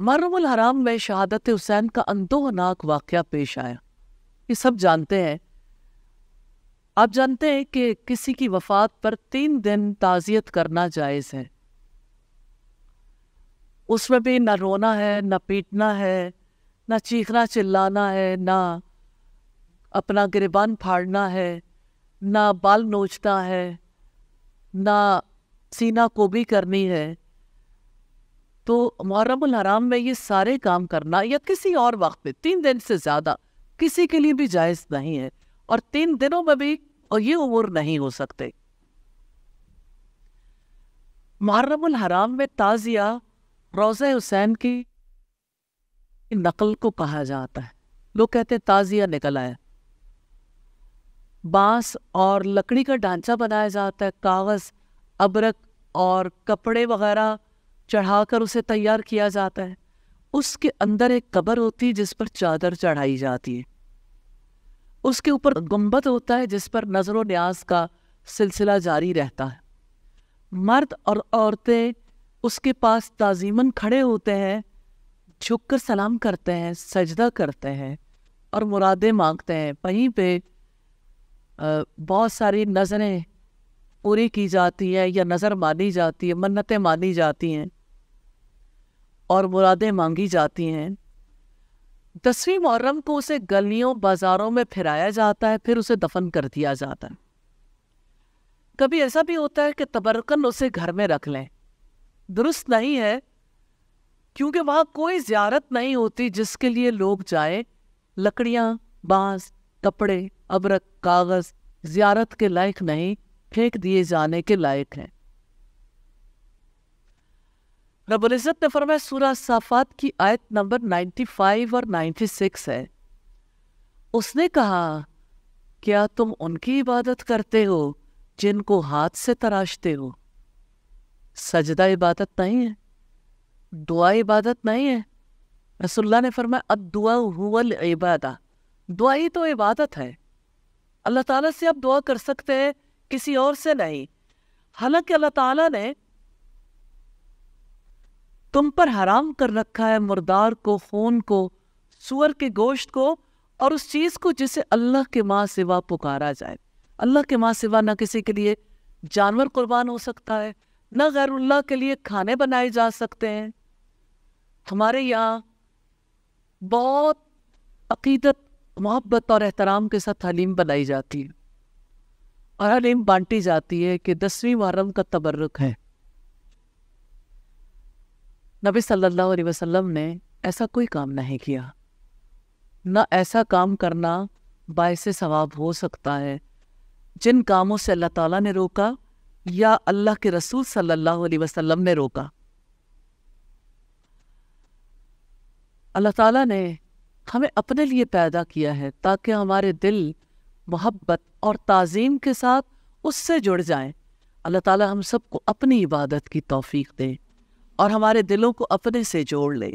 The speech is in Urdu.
محرم الحرام میں شہادت حسین کا اندوہناک واقعہ پیش آیا. یہ سب جانتے ہیں. آپ جانتے ہیں کہ کسی کی وفات پر 3 دن تعزیت کرنا جائز ہے. اس میں بھی نہ رونا ہے، نہ پیٹنا ہے، نہ چیخنا چلانا ہے، نہ اپنا گریبان پھاڑنا ہے، نہ بال نوچنا ہے، نہ سینہ کوبی کرنی ہے. تو محرم الحرام میں یہ سارے کام کرنا یا کسی اور وقت میں 3 دن سے زیادہ کسی کے لیے بھی جائز نہیں ہے، اور 3 دنوں میں بھی اور یہ امور نہیں ہو سکتے. محرم الحرام میں تعزیہ روضہ حسین کی نقل کو کہا جاتا ہے. لوگ کہتے ہیں تعزیہ نکل آیا. بانس اور لکڑی کا ڈھانچہ بنایا جاتا ہے، کاغذ، ابرک اور کپڑے وغیرہ چڑھا کر اسے تیار کیا جاتا ہے. اس کے اندر ایک قبر ہوتی ہے جس پر چادر چڑھائی جاتی ہے. اس کے اوپر گنبد ہوتا ہے جس پر نظر و نیاز کا سلسلہ جاری رہتا ہے. مرد اور عورتیں اس کے پاس تعظیماً کھڑے ہوتے ہیں، جھک کر سلام کرتے ہیں، سجدہ کرتے ہیں اور مرادیں مانگتے ہیں. وہیں پہ بہت ساری نظریں پوری کی جاتی ہیں یا نظر مانی جاتی ہے، منتیں مانی جاتی ہیں اور مرادیں مانگی جاتی ہیں. 10ویں محرم کو اسے گلیوں بازاروں میں پھرایا جاتا ہے، پھر اسے دفن کر دیا جاتا ہے. کبھی ایسا بھی ہوتا ہے کہ تبرکن اسے گھر میں رکھ لیں. درست نہیں ہے، کیونکہ وہاں کوئی زیارت نہیں ہوتی جس کے لیے لوگ جائیں. لکڑیاں، بانس، کپڑے، ابرک، کاغذ زیارت کے لائق نہیں، پھینک دیے جانے کے لائق ہیں. رب العزت نے فرمایا، سورہ صافات کی آیت نمبر 95 اور 96 ہے. اس نے کہا، کیا تم ان کی عبادت کرتے ہو جن کو ہاتھ سے تراشتے ہو؟ سجدہ عبادت نہیں ہے، دعا عبادت نہیں ہے. رسول اللہ نے فرمایا، الدعاء هو العبادہ، دعا ہی تو عبادت ہے. اللہ تعالیٰ سے آپ دعا کر سکتے ہیں، کسی اور سے نہیں. حالانکہ اللہ تعالیٰ نے تم پر حرام کر رکھا ہے مردار کو، خون کو، سور کے گوشت کو، اور اس چیز کو جسے اللہ کے ماں سوا پکارا جائے. اللہ کے ماں سوا نہ کسی کے لیے جانور قربان ہو سکتا ہے، نہ غیر اللہ کے لیے کھانے بنائے جا سکتے ہیں. ہمارے یہاں بہت عقیدت، محبت اور احترام کے ساتھ حلیم بنائی جاتی ہے، اور حلیم بانٹی جاتی ہے کہ 10ویں محرم کا تبرک ہے. نبی صلی اللہ علیہ وسلم نے ایسا کوئی کام نہیں کیا، نہ ایسا کام کرنا باعث ثواب ہو سکتا ہے. جن کاموں سے اللہ تعالیٰ نے روکا یا اللہ کے رسول صلی اللہ علیہ وسلم نے روکا. اللہ تعالیٰ نے ہمیں اپنے لیے پیدا کیا ہے تاکہ ہمارے دل محبت اور تعظیم کے ساتھ اس سے جڑ جائیں. اللہ تعالیٰ ہم سب کو اپنی عبادت کی توفیق دے اور ہمارے دلوں کو اپنے سے جوڑ لے.